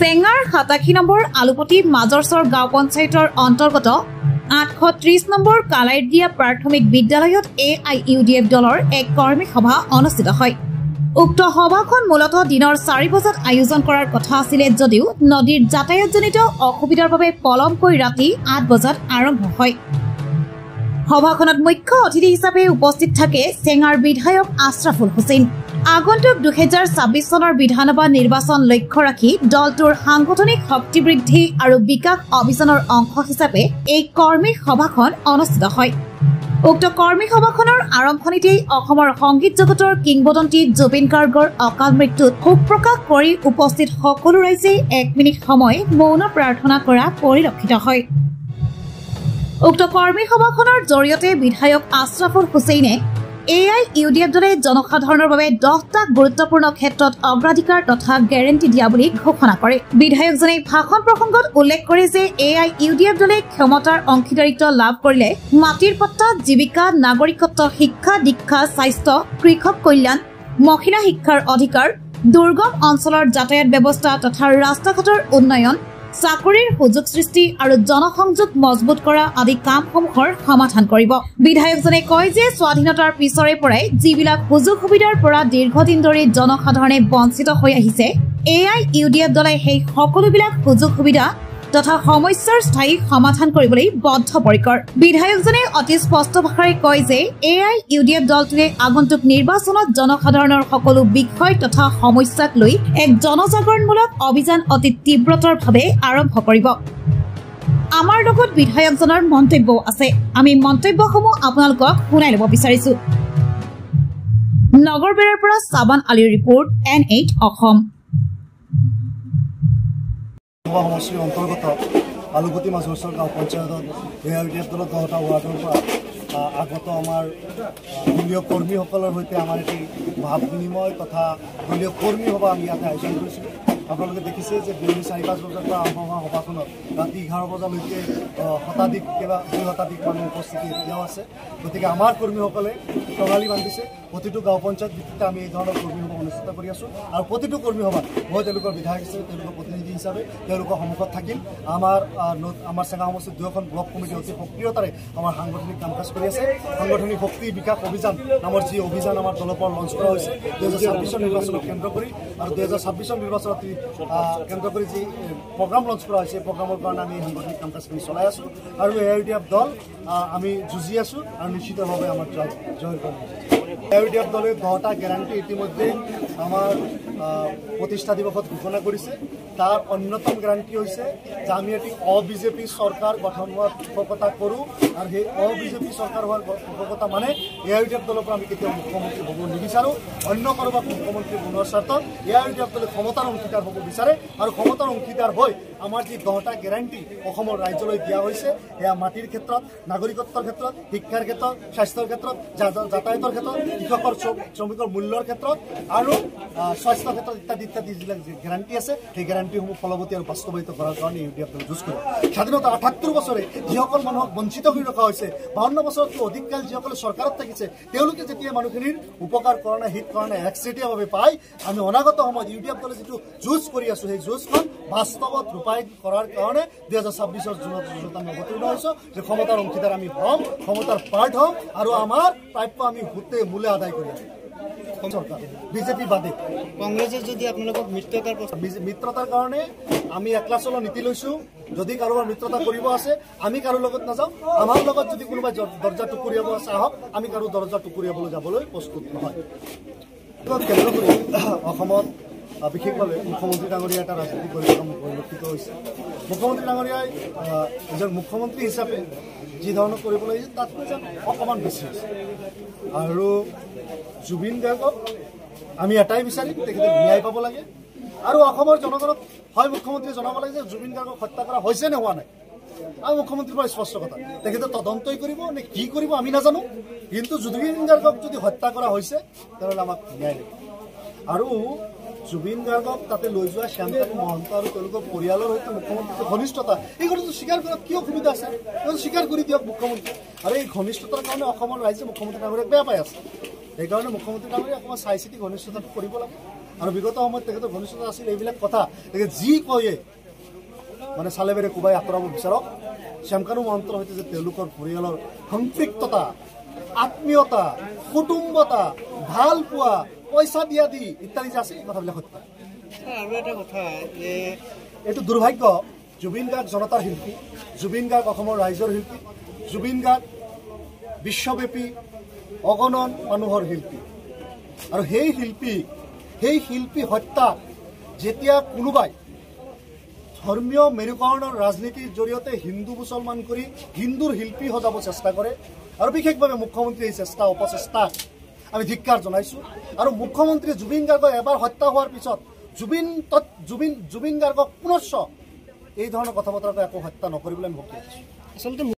চেঙাৰ 87 number আলুপতি মাজৰচৰ গাঁও পঞ্চায়তৰ অন্তৰ্গত 830 নম্বৰ কালাইদিয়া প্ৰাথমিক বিদ্যালয়ত AIUDF দলৰ এক কৰ্মী সভা অনুষ্ঠিত হয়। উক্ত সভাখন মূলতঃ দিনৰ 4 বজাত আয়োজন কৰাৰ কথা আছিল যদিও নদীৰ যাতায়াতজনিত অসুবিধাৰ বাবে পলমকৈ ৰাতি 8 বজাত আৰম্ভ হয়। সভাখনত মুখ্য অতিথি হিচাপে উপস্থিত থাকে চেঙাৰ বিধায়ক আশৰাফুল হুছেইন। আগন্তুক 2026 চনৰ বিধানসভা নিৰ্বাচন লক্ষ্য ৰাখি দলটোৰ সাংগঠনিক শক্তি বৃদ্ধি আৰু বিকাশ অভিযানৰ অংশ হিচাপে এই কৰ্মী সভাখন অনুষ্ঠিত হয়। উক্ত কৰ্মী সভাখনৰ আৰম্ভণিতেই অসমৰ সংগীত জগতৰ কিংবদন্তি জুবিন গাৰ্গৰ অকাল মৃত্যুত শোক প্ৰকাশ কৰি উপস্থিত সকলো ৰাইজে 1 মিনিট সময় মৌন প্ৰাৰ্থনা কৰা পৰিলক্ষিত হয়। উক্ত কৰ্মী সভাখনৰ জৰিয়তে বিধায়ক আশৰাফুল হুছেইনে AIUDF দলে জনসাধাৰণৰ বাবে 10টা গুৰুত্বপূৰ্ণ ক্ষেত্ৰত অগ্ৰাধিকাৰ তথা গ্যাৰেণ্টি দিয়া বুলি ঘোষণা কৰে। বিধায়কজনে ভাষণ প্ৰসংগত উল্লেখ কৰে যে AIUDF দলে ক্ষমতাৰ অংশীদাৰিত্ব লাভ কৰিলে মাটিৰ পট্টা, জীৱিকা, নাগৰিকত্ব, শিক্ষা, দীক্ষা, স্বাস্থ্য, কৃষক কল্যাণ, মহিলা শিক্ষাৰ অধিকাৰ, দুৰ্গম অঞ্চলৰ যাতায়াত ব্যৱস্থা তথা ৰাস্তা ঘাটৰ উন্নয়ন, চাকৰিৰ সুযোগ সৃষ্টি আৰু জনসংযোগ মজবুত কৰা আদি কামসমূহৰ সমাধান কৰিব। বিধায়কজনে কয় যে স্বাধীনতাৰ পিছৰে পৰাই যিবিলাক সুযোগ সুবিধাৰ পৰা দীৰ্ঘদিন ধৰি জনসাধাৰণে বঞ্চিত হৈ আহিছে, AIUDF দলে সেই সকলোবিলাক সুযোগ সুবিধা তথা সমস্যাৰ স্থায়ী সমাধান কৰিবলৈ বদ্ধপৰিকৰ। বিধায়কজনে অতি স্পষ্ট ভাষাৰে কয় যে AIUDF দলটোৱে আগন্তুক নিৰ্বাচনত জনসাধাৰণৰ সকলো বিষয় তথা সমস্যাক লৈ এক জনজাগৰণমূলক অভিযান অতি তীব্ৰতৰভাৱে আৰম্ভ কৰিব। আমাৰ লগত বিধায়কজনৰ মন্তব্যও আছে, আমি মন্তব্যসমূহ আপোনালোকক শুনাই ল'ব বিচাৰিছো। নগৰবেৰাৰ পৰা চাবান আলীৰ ৰিপৰ্ট, N8 অসম। সমষ্টিৰ অন্তৰ্গত আলুপতি মাজৰচৰ গাঁও পঞ্চায়তত AIUDF দলৰ 10টা ৱাৰ্ডৰ পৰা আগত আমাৰ দলীয় কৰ্মীসকলৰ সৈতে আমাৰ এটি ভাৱ বিনিময় তথা দলীয় কৰ্মী সভা আমি ইয়াতে আয়োজন কৰিছিলোঁ। আপোনালোকে দেখিছে যে বিয়লি 4-5 বজাৰ পৰা আৰম্ভ হোৱা সভাখনত ৰাতি 11 বজালৈকে শতাধিক কেইবা 2 শতাধিক মানুহ উপস্থিতি এতিয়াও আছে। গতিকে আমাৰ কৰ্মীসকলে টঙালি বান্ধিছে। প্ৰতিটো গাঁও পঞ্চায়ত ভিত্তিতে আমি এই ধৰণৰ কৰ্মী সভা অনুষ্ঠিত কৰি আছোঁ আৰু প্ৰতিটো কৰ্মী সভাত মই তেওঁলোকৰ বিধায়ক হিচাপে, তেওঁলোকৰ প্ৰতিনিধি হিচাপে তেওঁলোকৰ সন্মুখত থাকিম। আমাৰ চেঙা সমষ্টিৰ 2খন ব্লক কমিটি অতি সক্ৰিয়তাৰে আমাৰ সাংগঠনিক কাম কাজ কৰি আছে। সাংগঠনিক শক্তি বিকাশ অভিযান নামৰ যি অভিযান আমাৰ দলৰ পৰা লঞ্চ কৰা হৈছে 2026 নিৰ্বাচনক কেন্দ্ৰ কৰি আৰু 2026 নিৰ্বাচনত কেন্দ্ৰ কৰি যি প্ৰগ্ৰাম লঞ্চ কৰা হৈছে, প্ৰগ্ৰামৰ কাৰণে আমি সাংগঠনিক কাম কাজখিনি চলাই আছোঁ আৰু AIUDF দল আমি যুঁজি আছোঁ আৰু নিশ্চিতভাৱে আমাৰ জয় কৰিম। AIUDF দলে 10টা গ্যাৰাণ্টি ইতিমধ্যে আমাৰ প্ৰতিষ্ঠা দিৱসত ঘোষণা কৰিছে। তাৰ অন্যতম গ্যাৰাণ্টি হৈছে যে আমি এটি অ-বিজেপি চৰকাৰ গঠন হোৱাৰ পোষকতা কৰোঁ আৰু সেই অ-বিজেপি চৰকাৰ হোৱাৰ পোষকতা মানে AIUDF দলৰ পৰা আমি কেতিয়াও মুখ্যমন্ত্ৰী হ'ব নিবিচাৰোঁ। অন্য কাৰোবাক মুখ্যমন্ত্ৰী বনোৱাৰ স্বাৰ্থত AIUDF দলে ক্ষমতাৰ অংশীদাৰ হ'ব বিচাৰে আৰু ক্ষমতাৰ অংশীদাৰ হৈ আমাৰ যি 10টা গ্যাৰাণ্টি অসমৰ ৰাজ্যলৈ দিয়া হৈছে, এয়া মাটিৰ ক্ষেত্ৰত, নাগৰিকত্বৰ ক্ষেত্ৰত, শিক্ষাৰ ক্ষেত্ৰত, স্বাস্থ্যৰ ক্ষেত্ৰত, যাতায়াতৰ ক্ষেত্ৰত, কৃষকৰ শ্ৰমিকৰ মূল্যৰ ক্ষেত্ৰত আৰু স্বাস্থ্য ক্ষেত্ৰত ইত্যাদি যিবিলাক গ্যাৰাণ্টি আছে সেই গ্যাৰাণ্টিসমূহ ফলৱতী আৰু বাস্তৱায়িত কৰাৰ কাৰণে AIUDF দলে যুঁজ কৰে। স্বাধীনতা 78 বছৰে যিসকল মানুহক বঞ্চিত কৰি ৰখা হৈছে, 52 বছৰতকৈ অধিক কাল যিসকলে চৰকাৰত থাকিছে, তেওঁলোকে যেতিয়া মানুহখিনিৰ উপকাৰ কৰা নাই, হিত কৰা নাই, একচেটিয়াভাৱে পায়, আমি অনাগত সময়ত AIUDF দলে যিটো যুঁজ কৰি আছোঁ সেই যুঁজখন বাস্তৱত ৰূপায়িত কৰাৰ কাৰণে 2026 জুনত আমি অৱতীৰ্ণ হৈছোঁ যে ক্ষমতাৰ অংশীদাৰ আমি হ'ম, ক্ষমতাৰ পাৰ্ট হ'ম আৰু আমাৰ প্ৰাপ্য আমি ভোটে মূলে আদায় কৰি আহিম। চৰকাৰ বিজেপি বাদে কংগ্ৰেছে যদি আপোনালোকক মিত্ৰতাৰ কাৰণে আমি একলাচলৰ নীতি লৈছোঁ। যদি কাৰোবাৰ মিত্ৰতা কৰিব আছে আমি কাৰো লগত নাযাওঁ। আমাৰ লগত যদি কোনোবাই দৰ্জা টুকুৰিয়াব আছে আহক, আমি কাৰো দৰ্জা টুকুৰিয়াবলৈ যাবলৈ প্ৰস্তুত নহয়। কেন্দ্ৰ কৰি অসমত বিশেষভাৱে মুখ্যমন্ত্ৰী ডাঙৰীয়া এটা ৰাজনীতি কৰি থকা পৰিলক্ষিত হৈছে। মুখ্যমন্ত্ৰী ডাঙৰীয়াই এজন মুখ্যমন্ত্ৰী হিচাপে যি ধৰণৰ কৰিব লাগিছিল তাতকৈ যেন অকণমান বেছি হৈছে আৰু জুবিন গাৰ্গক আমি এটাই বিচাৰিম, তেখেতে ন্যায় পাব লাগে আৰু অসমৰ জনগণক হয় মুখ্যমন্ত্ৰীয়ে জনাব লাগে যে জুবিন গাৰ্গক হত্যা কৰা হৈছে নে হোৱা নাই। আৰু মুখ্যমন্ত্ৰীৰ পৰা স্পষ্ট কথা, তেখেতে তদন্তই কৰিব নে কি কৰিব আমি নাজানো, কিন্তু জুবিন গাৰ্গক যদি হত্যা কৰা হৈছে তেনেহ'লে আমাক ন্যায় লাগিব। আৰু জুবিন গাৰ্গক তাতে লৈ যোৱা শ্যামকানু মহন্ত আৰু তেওঁলোকৰ পৰিয়ালৰ সৈতে মুখ্যমন্ত্ৰীৰ ঘনিষ্ঠতা, এই কথাটো স্বীকাৰ কৰাত কি অসুবিধা আছে? স্বীকাৰ কৰি দিয়ক মুখ্যমন্ত্ৰী। আৰু এই ঘনিষ্ঠতাৰ কাৰণে অসমৰ ৰাইজে মুখ্যমন্ত্ৰী ডাঙৰীয়াক বেয়া পাই আছে। সেইকাৰণে মুখ্যমন্ত্ৰী ডাঙৰীয়া অকণমান চাই চিতি ঘনিষ্ঠতাটো কৰিব লাগে আৰু বিগত সময়ত তেখেতৰ ঘনিষ্ঠতা আছিল এইবিলাক কথা তেখেতে যি কয়ে মানে চালেবেৰে কোবাই আঁতৰাব বিচাৰক শ্যামকানু মহন্তৰ সৈতে যে তেওঁলোকৰ পৰিয়ালৰ সম্পৃক্ততা আত্মীয়তা কুটুম্বতা ভাল পোৱা পইচা দিয়া দি ইত্যাদি যে আছে এই কথাবিলাক সত্য আৰু এটা কথা যে এইটো দুৰ্ভাগ্য জুবিন গাৰ্গ জনতাৰ শিল্পী জুবিন গাৰ্গ অসমৰ ৰাইজৰ শিল্পী জুবিন গাৰ্গ বিশ্বব্যাপী অগণন মানুহৰ শিল্পী আৰু সেই শিল্পী হত্যা যেতিয়া কোনোবাই ধৰ্মীয় মেৰুকৰণৰ ৰাজনীতিৰ জৰিয়তে হিন্দু মুছলমান কৰি হিন্দুৰ শিল্পী সজাব চেষ্টা কৰে আৰু বিশেষভাৱে মুখ্যমন্ত্ৰীয়ে এই চেষ্টা অপচেষ্টাক আমি ধিক্কাৰ জনাইছোঁ আৰু মুখ্যমন্ত্ৰী জুবিন গাৰ্গক এবাৰ হত্যা হোৱাৰ পিছত জুবিন গাৰ্গক পুনশ্চ এই ধৰণৰ কথা বতৰাটো একো হত্যা নকৰিবলৈ আমি ভক্তি আছোঁ আচলতে